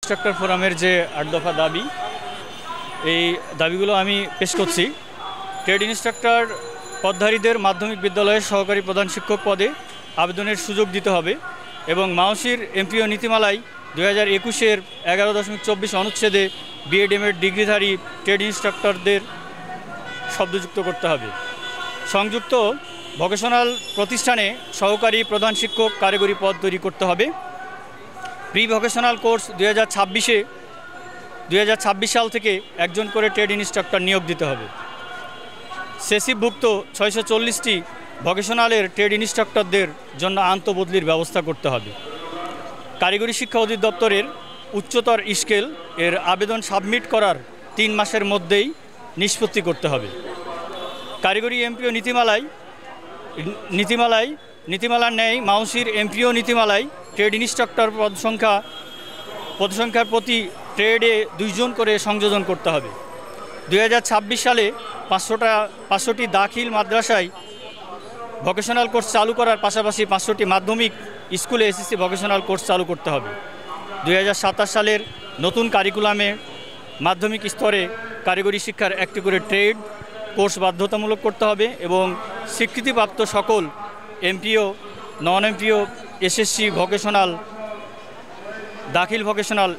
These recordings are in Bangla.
ইনস্ট্রাক্টর ফোরামের যে 8 দফা দাবি, এই দাবিগুলো আমি পেশ করছি। ট্রেড ইনস্ট্রাক্টর পদধারীদের মাধ্যমিক বিদ্যালয়ের সহকারী প্রধান শিক্ষক পদে আবেদনের সুযোগ দিতে হবে এবং মাওসির এমপিও নীতিমালায় 2021-এর 11.24 অনুচ্ছেদে বিএড/এমএড ডিগ্রিধারী ট্রেড ইনস্ট্রাক্টরদের শব্দযুক্ত করতে হবে। সংযুক্ত ভোকেশনাল প্রতিষ্ঠানে সহকারী প্রধান শিক্ষক কারিগরি পদ তৈরি করতে হবে। প্রি ভোকেশনাল কোর্স 2026 সাল থেকে একজন করে ট্রেড ইনস্ট্রাক্টর নিয়োগ দিতে হবে। সেসিভুক্ত 640টি ভোকেশনালের ট্রেড ইনস্ট্রাক্টরদের জন্য আন্তঃবদলির ব্যবস্থা করতে হবে। কারিগরি শিক্ষা অধিদপ্তরের উচ্চতর স্কেল এর আবেদন সাবমিট করার 3 মাসের মধ্যেই নিষ্পত্তি করতে হবে। কারিগরি এমপিও নীতিমালার ন্যায় মাওসির এমপিও নীতিমালায় ট্রেড ইনস্ট্রাক্টর পদসংখ্যার প্রতি ট্রেডে 2 জন করে সংযোজন করতে হবে। 2026 সালে 500টি দাখিল মাদ্রাসায় ভোকেশনাল কোর্স চালু করার পাশাপাশি 500টি মাধ্যমিক স্কুলে এসএসসি ভোকেশনাল কোর্স চালু করতে হবে। 2027 সালের নতুন কারিকুলামে মাধ্যমিক স্তরে কারিগরি শিক্ষার একটি করে ট্রেড কোর্স বাধ্যতামূলক করতে হবে এবং স্বীকৃতিপ্রাপ্ত সকল MPO, non MPO, SSC vocational, দাখিল ভোকেশনাল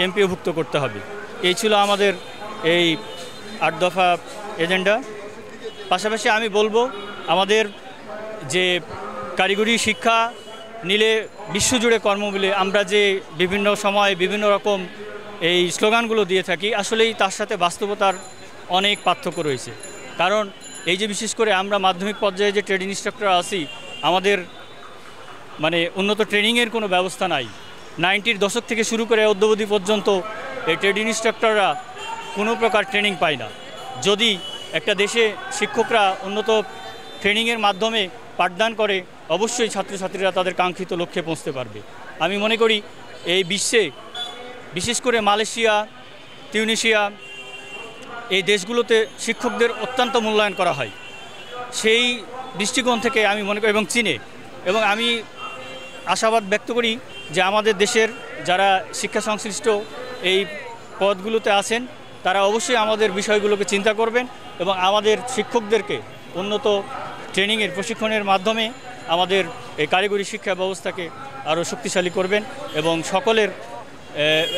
এমপিওভুক্ত করতে হবে। এই ছিল আমাদের এই 8 দফা এজেন্ডা। পাশাপাশি আমি বলবো, আমাদের যে কারিগরি শিক্ষা নিলে বিশ্বজুড়ে কর্ম মিলে আমরা যে বিভিন্ন সময় বিভিন্ন রকম এই স্লোগানগুলো দিয়ে থাকি, আসলেই তার সাথে বাস্তবতার অনেক পার্থক্য রয়েছে। কারণ এই যে বিশেষ করে আমরা মাধ্যমিক পর্যায়ে যে ট্রেড ইনস্ট্রাক্টর আছি, আমাদের মানে উন্নত ট্রেনিংয়ের কোনো ব্যবস্থা নাই। 90-র দশক থেকে শুরু করে অদ্যাবধি পর্যন্ত এই ট্রেড ইনস্ট্রাক্টররা কোনো প্রকার ট্রেনিং পায় না। যদি একটা দেশে শিক্ষকরা উন্নত ট্রেনিংয়ের মাধ্যমে পাঠদান করে, অবশ্যই ছাত্রছাত্রীরা তাদের কাঙ্ক্ষিত লক্ষ্যে পৌঁছতে পারবে। আমি মনে করি এই বিশ্বে বিশেষ করে মালয়েশিয়া, তিউনিসিয়া এই দেশগুলোতে শিক্ষকদের অত্যন্ত মূল্যায়ন করা হয়। সেই দৃষ্টিকোণ থেকে আমি মনে করি, এবং চীনে, এবং আমি আশাবাদ ব্যক্ত করি যে আমাদের দেশের যারা শিক্ষা সংশ্লিষ্ট এই পদগুলোতে আছেন তারা অবশ্যই আমাদের বিষয়গুলোকে চিন্তা করবেন এবং আমাদের শিক্ষকদেরকে উন্নত ট্রেনিংয়ের প্রশিক্ষণের মাধ্যমে আমাদের এই কারিগরি শিক্ষা ব্যবস্থাকে আরও শক্তিশালী করবেন এবং সকলের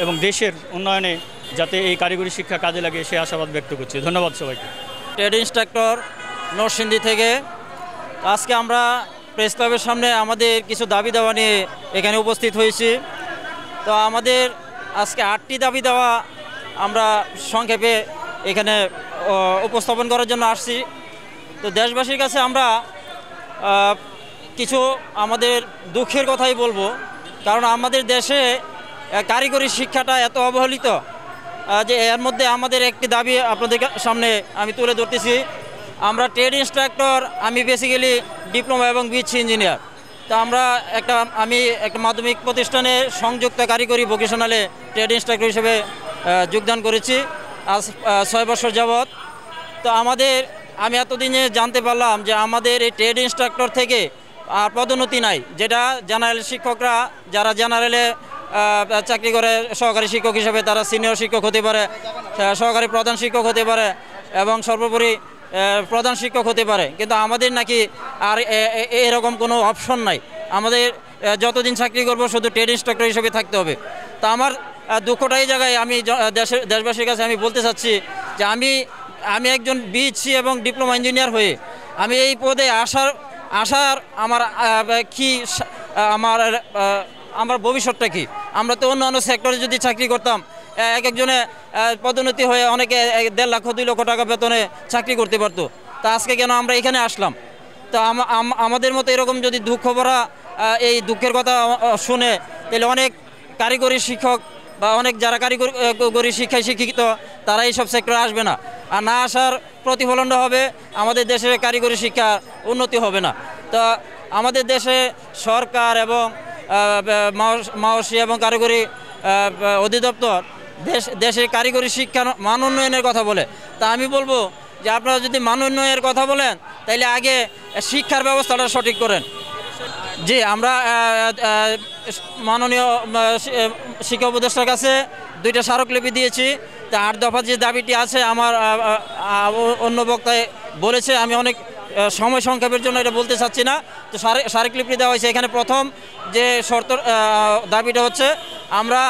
এবং দেশের উন্নয়নে যাতে এই কারিগরি শিক্ষা কাজে লাগে সে আশাবাদ ব্যক্ত করছি। ধন্যবাদ সবাইকে। ট্রেড ইনস্ট্রাক্টর নরসিংদী থেকে আজকে আমরা প্রেস ক্লাবের সামনে আমাদের কিছু দাবি দেওয়া নিয়ে এখানে উপস্থিত হয়েছি। তো আমাদের আজকে 8টি দাবি দেওয়া আমরা সংক্ষেপে এখানে উপস্থাপন করার জন্য আসছি। তো দেশবাসীর কাছে আমরা কিছু আমাদের দুঃখের কথাই বলবো, কারণ আমাদের দেশে কারিগরি শিক্ষাটা এত অবহেলিত যে এর মধ্যে আমাদের একটি দাবি আপনাদের সামনে আমি তুলে ধরতেছি। আমরা ট্রেড ইনস্ট্রাক্টর, আমি বেসিক্যালি ডিপ্লোমা এবং বিএসসি ইঞ্জিনিয়ার। তো আমি একটা মাধ্যমিক প্রতিষ্ঠানে সংযুক্ত কারিগরি ভোকেশনালে ট্রেড ইনস্ট্রাক্টর হিসেবে যোগদান করেছি আজ 6 বছর যাবৎ। তো আমি এতদিনে জানতে পারলাম যে আমাদের এই ট্রেড ইনস্ট্রাক্টর থেকে পদোন্নতি নাই, যেটা জেনারেল শিক্ষকরা যারা জেনারেলে চাকরি করে সহকারী শিক্ষক হিসেবে তারা সিনিয়র শিক্ষক হতে পারে, সহকারী প্রধান শিক্ষক হতে পারে এবং সর্বোপরি প্রধান শিক্ষক হতে পারে। কিন্তু আমাদের নাকি আর এরকম কোনো অপশন নাই। আমাদের যতদিন চাকরি করব শুধু ট্রেড ইনস্ট্রাক্টর হিসেবে থাকতে হবে। তা আমার দুঃখটা এই জায়গায় আমি দেশবাসীর কাছে আমি বলতে চাচ্ছি যে আমি একজন বিএসসি এবং ডিপ্লোমা ইঞ্জিনিয়ার হয়ে আমি এই পদে আসার আমার ভবিষ্যৎটা কি? আমরা তো অন্যান্য সেক্টরে যদি চাকরি করতাম একজনে পদোন্নতি হয়ে অনেকে 1.5 লাখ 2 লক্ষ টাকা বেতনে চাকরি করতে পারতো। তা আজকে কেন আমরা এখানে আসলাম? তো আমাদের মতো এরকম যদি দুঃখ ভরা এই দুঃখের কথা শুনে তাহলে অনেক কারিগরি শিক্ষক বা অনেক যারা কারিগরি শিক্ষায় শিক্ষিত তারা এইসব সেক্টরে আসবে না, আর না আসার প্রতিফলনটা হবে আমাদের দেশের কারিগরি শিক্ষা উন্নতি হবে না। তো আমাদের দেশে সরকার এবং মাওসি এবং কারিগরি অধিদপ্তর দেশের কারিগরি শিক্ষার মান উন্নয়নের কথা বলে। তা আমি বলবো যে আপনারা যদি মান উন্নয়নের কথা বলেন তাহলে আগে শিক্ষার ব্যবস্থাটা সঠিক করেন। জি, আমরা মাননীয় শিক্ষা উপদেষ্টার কাছে 2টা স্মারকলিপি দিয়েছি। তা 8 দফা যে দাবিটি আছে আমার অন্য বক্তায় বলেছে, আমি অনেক সময় সংক্ষেপের জন্য এটা বলতে চাচ্ছি না। তো স্মারকলিপি দেওয়া হয়েছে। এখানে প্রথম যে শর্ত দাবিটা হচ্ছে, আমরা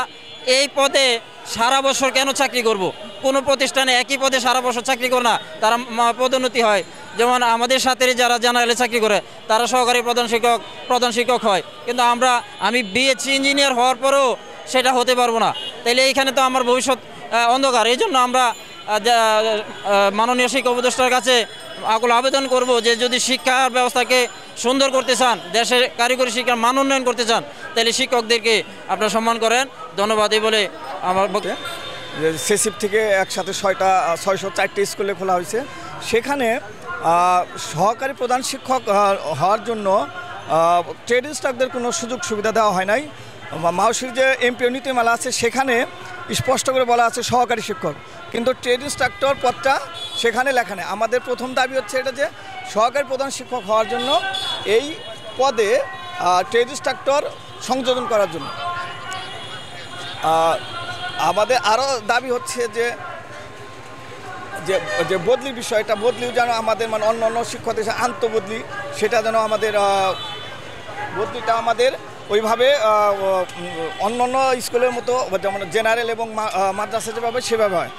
এই পদে সারা বছর কেন চাকরি করব? কোনো প্রতিষ্ঠানে একই পদে সারা বছর চাকরি করে না, তারা পদোন্নতি হয়। যেমন আমাদের সাথে যারা জেনারেলে চাকরি করে তারা সহকারী প্রধান শিক্ষক হয়, কিন্তু আমি বিএসসি ইঞ্জিনিয়ার হওয়ার পরেও সেটা হতে পারবো না। তাইলে এইখানে তো আমার ভবিষ্যৎ অন্ধকার। এই জন্য আমরা মাননীয় শিক্ষা উপদেষ্টার কাছে আকুল আবেদন করব যে যদি শিক্ষার ব্যবস্থাকে সুন্দর করতে চান, দেশের কারিগরি শিক্ষার মান উন্নয়ন করতে চান, তাহলে শিক্ষকদেরকে আপনারা সম্মান করেন। ধন্যবাদ। এই বলে আমার সেসিপ থেকে একসাথে 604টি স্কুলে খোলা হয়েছে। সেখানে সহকারী প্রধান শিক্ষক হওয়ার জন্য ট্রেড ইনস্ট্রাক্টরদের কোনো সুযোগ সুবিধা দেওয়া হয় নাই। মাউসির যে এমপিও নীতিমালা আছে সেখানে স্পষ্ট করে বলা আছে সহকারী শিক্ষক, কিন্তু ট্রেড ইনস্ট্রাক্টর পদটা সেখানে লেখা নেই। আমাদের প্রথম দাবি হচ্ছে এটা যে সহকারী প্রধান শিক্ষক হওয়ার জন্য এই পদে ট্রেড ইনস্ট্রাক্টর সংযোজন করার জন্য। আমাদের আরও দাবি হচ্ছে যে বদলির বিষয়টা, বদলিও যেন আমাদের মানে অন্য শিক্ষকদের আন্তঃবদলি, সেটা যেন আমাদের বদলিটা আমাদের ওইভাবে অন্য স্কুলের মতো যেমন জেনারেল এবং মাদ্রাসা যেভাবে সেভাবে হয়।